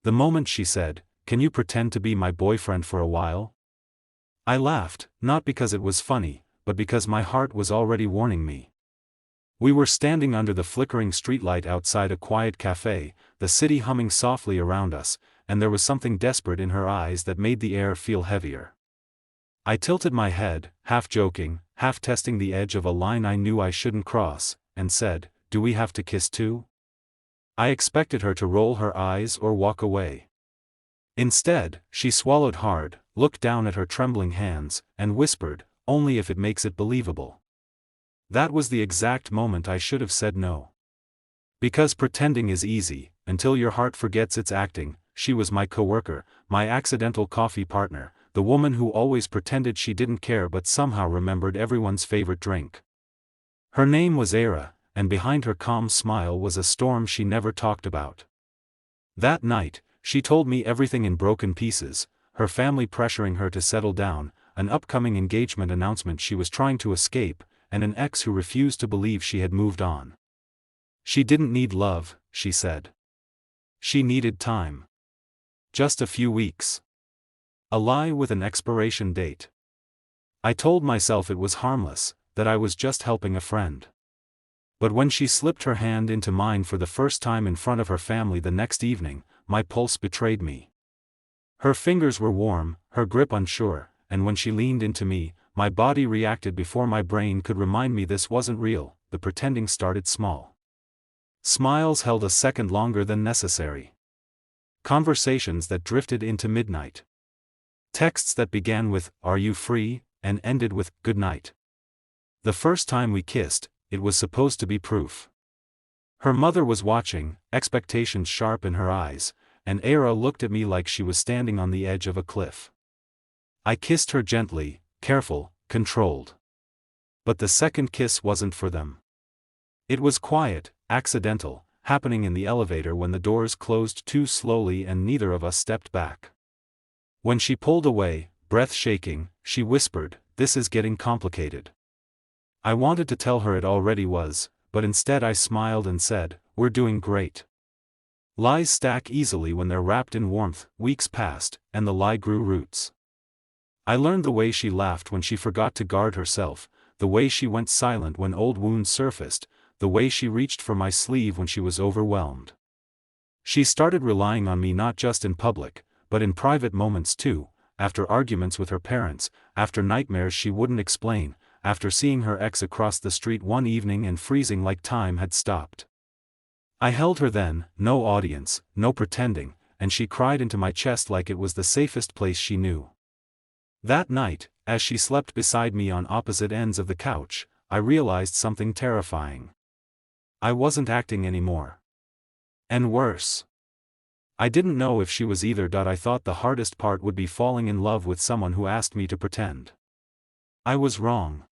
The moment she said, "Can you pretend to be my boyfriend for a while?" I laughed, not because it was funny, but because my heart was already warning me. We were standing under the flickering streetlight outside a quiet cafe, the city humming softly around us, and there was something desperate in her eyes that made the air feel heavier. I tilted my head, half joking, half testing the edge of a line I knew I shouldn't cross, and said, "Do we have to kiss too?" I expected her to roll her eyes or walk away. Instead, she swallowed hard, looked down at her trembling hands, and whispered, "Only if it makes it believable." That was the exact moment I should have said no. Because pretending is easy, until your heart forgets it's acting. She was my coworker, my accidental coffee partner, the woman who always pretended she didn't care but somehow remembered everyone's favorite drink. Her name was Era, and behind her calm smile was a storm she never talked about. That night, she told me everything in broken pieces, her family pressuring her to settle down, an upcoming engagement announcement she was trying to escape, and an ex who refused to believe she had moved on. She didn't need love, she said. She needed time. Just a few weeks. A lie with an expiration date. I told myself it was harmless, that I was just helping a friend. But when she slipped her hand into mine for the first time in front of her family the next evening, my pulse betrayed me. Her fingers were warm, her grip unsure, and when she leaned into me, my body reacted before my brain could remind me this wasn't real. The pretending started small. Smiles held a second longer than necessary. Conversations that drifted into midnight. Texts that began with, "Are you free?" and ended with, "Good night." The first time we kissed, it was supposed to be proof. Her mother was watching, expectations sharp in her eyes, and Era looked at me like she was standing on the edge of a cliff. I kissed her gently, careful, controlled. But the second kiss wasn't for them. It was quiet, accidental, happening in the elevator when the doors closed too slowly and neither of us stepped back. When she pulled away, breath shaking, she whispered, "This is getting complicated." I wanted to tell her it already was, but instead I smiled and said, "We're doing great." Lies stack easily when they're wrapped in warmth. Weeks passed, and the lie grew roots. I learned the way she laughed when she forgot to guard herself, the way she went silent when old wounds surfaced, the way she reached for my sleeve when she was overwhelmed. She started relying on me not just in public, but in private moments too, after arguments with her parents, after nightmares she wouldn't explain, after seeing her ex across the street one evening and freezing like time had stopped. I held her then, no audience, no pretending, and she cried into my chest like it was the safest place she knew. That night, as she slept beside me on opposite ends of the couch, I realized something terrifying. I wasn't acting anymore. And worse. I didn't know if she was either. I thought the hardest part would be falling in love with someone who asked me to pretend. I was wrong.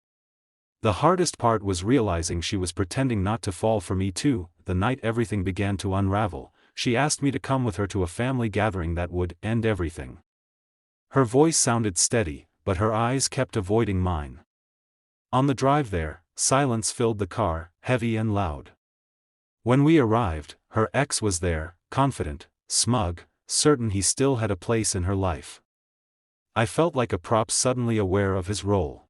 The hardest part was realizing she was pretending not to fall for me too. The night everything began to unravel, she asked me to come with her to a family gathering that would end everything. Her voice sounded steady, but her eyes kept avoiding mine. On the drive there, silence filled the car, heavy and loud. When we arrived, her ex was there, confident, smug, certain he still had a place in her life. I felt like a prop suddenly aware of his role.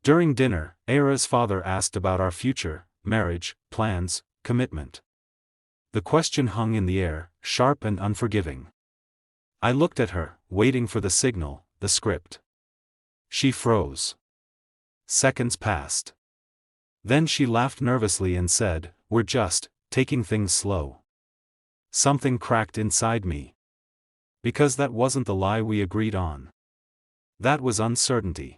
During dinner, Era's father asked about our future, marriage, plans, commitment. The question hung in the air, sharp and unforgiving. I looked at her, waiting for the signal, the script. She froze. Seconds passed. Then she laughed nervously and said, "We're just taking things slow." Something cracked inside me. Because that wasn't the lie we agreed on. That was uncertainty.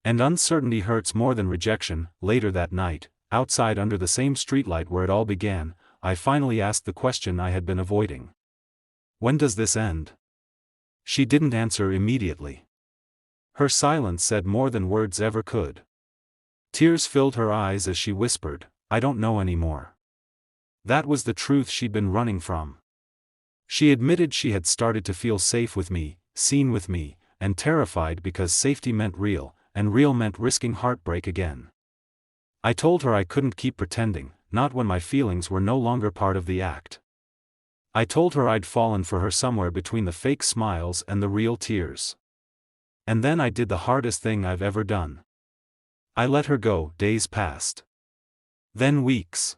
And uncertainty hurts more than rejection. Later that night, outside under the same streetlight where it all began, I finally asked the question I had been avoiding. "When does this end?" She didn't answer immediately. Her silence said more than words ever could. Tears filled her eyes as she whispered, "I don't know anymore." That was the truth she'd been running from. She admitted she had started to feel safe with me, seen with me, and terrified because safety meant real, and real meant risking heartbreak again. I told her I couldn't keep pretending, not when my feelings were no longer part of the act. I told her I'd fallen for her somewhere between the fake smiles and the real tears. And then I did the hardest thing I've ever done. I let her go. Days passed. Then weeks.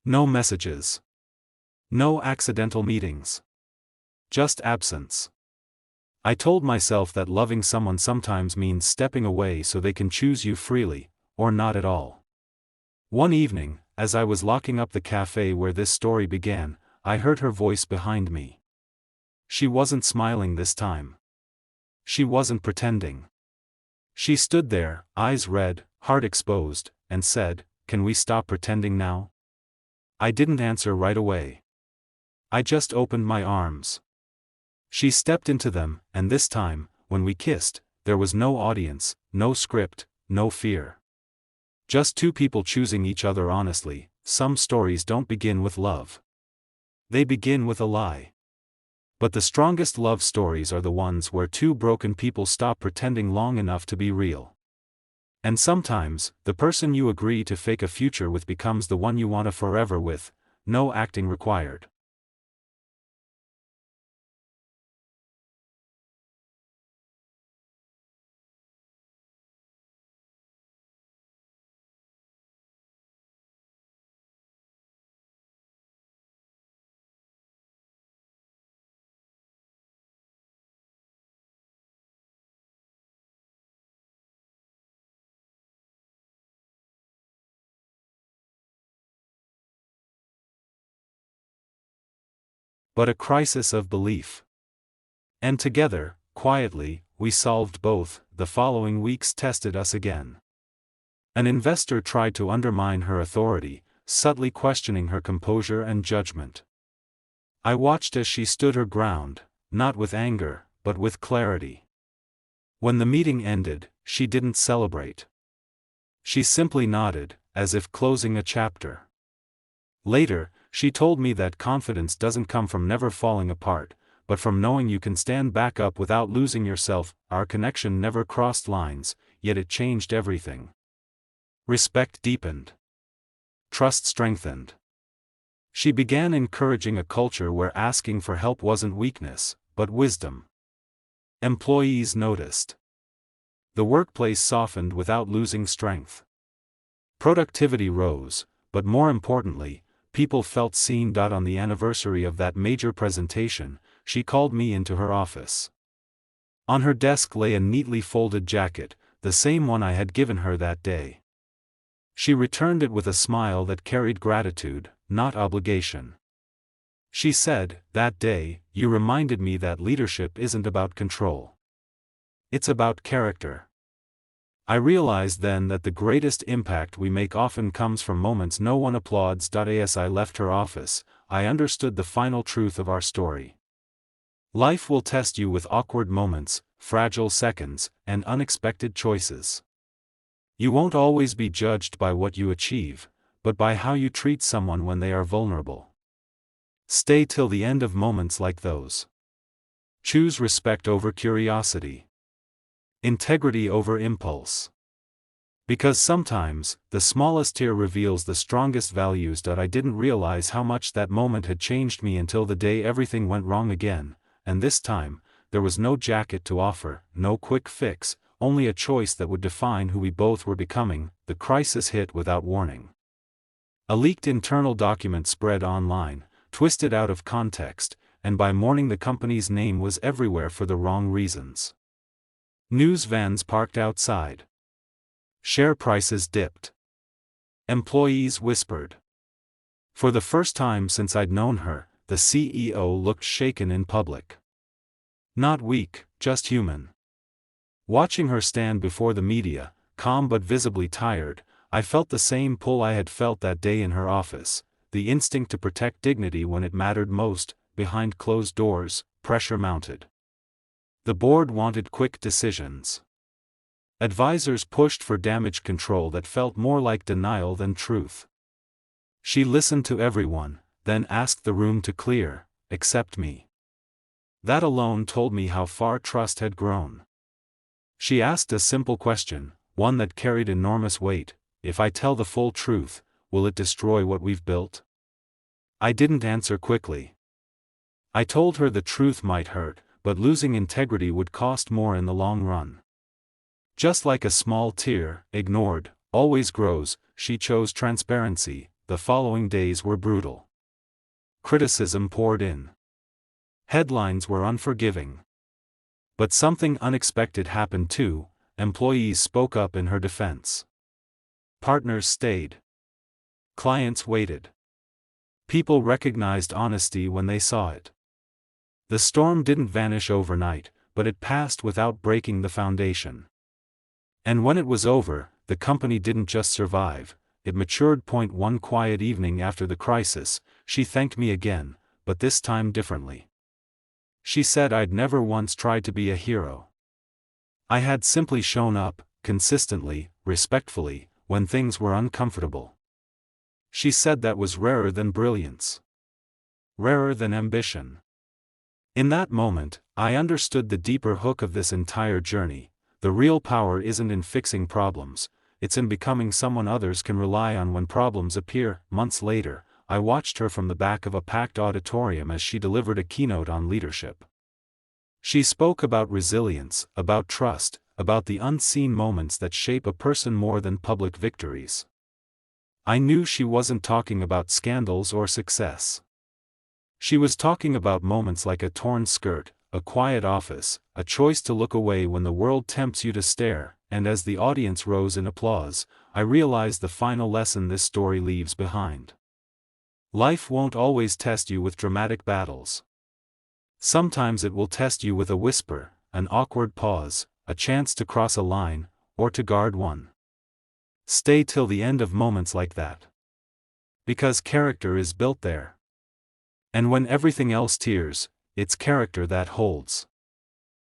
No messages. No accidental meetings. Just absence. I told myself that loving someone sometimes means stepping away so they can choose you freely, or not at all. One evening, as I was locking up the cafe where this story began, I heard her voice behind me. She wasn't smiling this time. She wasn't pretending. She stood there, eyes red, heart exposed, and said, "Can we stop pretending now?" I didn't answer right away. I just opened my arms. She stepped into them, and this time, when we kissed, there was no audience, no script, no fear. Just two people choosing each other honestly. Some stories don't begin with love. They begin with a lie. But the strongest love stories are the ones where two broken people stop pretending long enough to be real. And sometimes, the person you agree to fake a future with becomes the one you want a forever with, no acting required. But a crisis of belief. And together, quietly, we solved both. The following weeks tested us again. An investor tried to undermine her authority, subtly questioning her composure and judgment. I watched as she stood her ground, not with anger, but with clarity. When the meeting ended, she didn't celebrate. She simply nodded, as if closing a chapter. Later, she told me that confidence doesn't come from never falling apart, but from knowing you can stand back up without losing yourself. Our connection never crossed lines, yet it changed everything. Respect deepened. Trust strengthened. She began encouraging a culture where asking for help wasn't weakness, but wisdom. Employees noticed. The workplace softened without losing strength. Productivity rose, but more importantly, people felt seen. On the anniversary of that major presentation, she called me into her office. On her desk lay a neatly folded jacket, the same one I had given her that day. She returned it with a smile that carried gratitude, not obligation. She said, "That day, you reminded me that leadership isn't about control. It's about character." I realized then that the greatest impact we make often comes from moments no one applauds. As I left her office, I understood the final truth of our story. Life will test you with awkward moments, fragile seconds, and unexpected choices. You won't always be judged by what you achieve, but by how you treat someone when they are vulnerable. Stay till the end of moments like those. Choose respect over curiosity. Integrity over impulse. Because sometimes, the smallest tear reveals the strongest values. I didn't realize how much that moment had changed me until the day everything went wrong again, and this time, there was no jacket to offer, no quick fix, only a choice that would define who we both were becoming. The crisis hit without warning. A leaked internal document spread online, twisted out of context, and by morning the company's name was everywhere for the wrong reasons. News vans parked outside. Share prices dipped. Employees whispered. For the first time since I'd known her, the CEO looked shaken in public. Not weak, just human. Watching her stand before the media, calm but visibly tired, I felt the same pull I had felt that day in her office, the instinct to protect dignity when it mattered most. Behind closed doors, pressure mounted. The board wanted quick decisions. Advisors pushed for damage control that felt more like denial than truth. She listened to everyone, then asked the room to clear, except me. That alone told me how far trust had grown. She asked a simple question, one that carried enormous weight: if I tell the full truth, will it destroy what we've built? I didn't answer quickly. I told her the truth might hurt, but losing integrity would cost more in the long run. Just like a small tear, ignored, always grows, she chose transparency. The following days were brutal. Criticism poured in. Headlines were unforgiving. But something unexpected happened too. Employees spoke up in her defense. Partners stayed. Clients waited. People recognized honesty when they saw it. The storm didn't vanish overnight, but it passed without breaking the foundation. And when it was over, the company didn't just survive, it matured. One quiet evening after the crisis, she thanked me again, but this time differently. She said I'd never once tried to be a hero. I had simply shown up, consistently, respectfully, when things were uncomfortable. She said that was rarer than brilliance. Rarer than ambition. In that moment, I understood the deeper hook of this entire journey. The real power isn't in fixing problems, it's in becoming someone others can rely on when problems appear. Months later, I watched her from the back of a packed auditorium as she delivered a keynote on leadership. She spoke about resilience, about trust, about the unseen moments that shape a person more than public victories. I knew she wasn't talking about scandals or success. She was talking about moments like a torn skirt, a quiet office, a choice to look away when the world tempts you to stare, and as the audience rose in applause, I realized the final lesson this story leaves behind. Life won't always test you with dramatic battles. Sometimes it will test you with a whisper, an awkward pause, a chance to cross a line, or to guard one. Stay till the end of moments like that. Because character is built there. And when everything else tears, it's character that holds.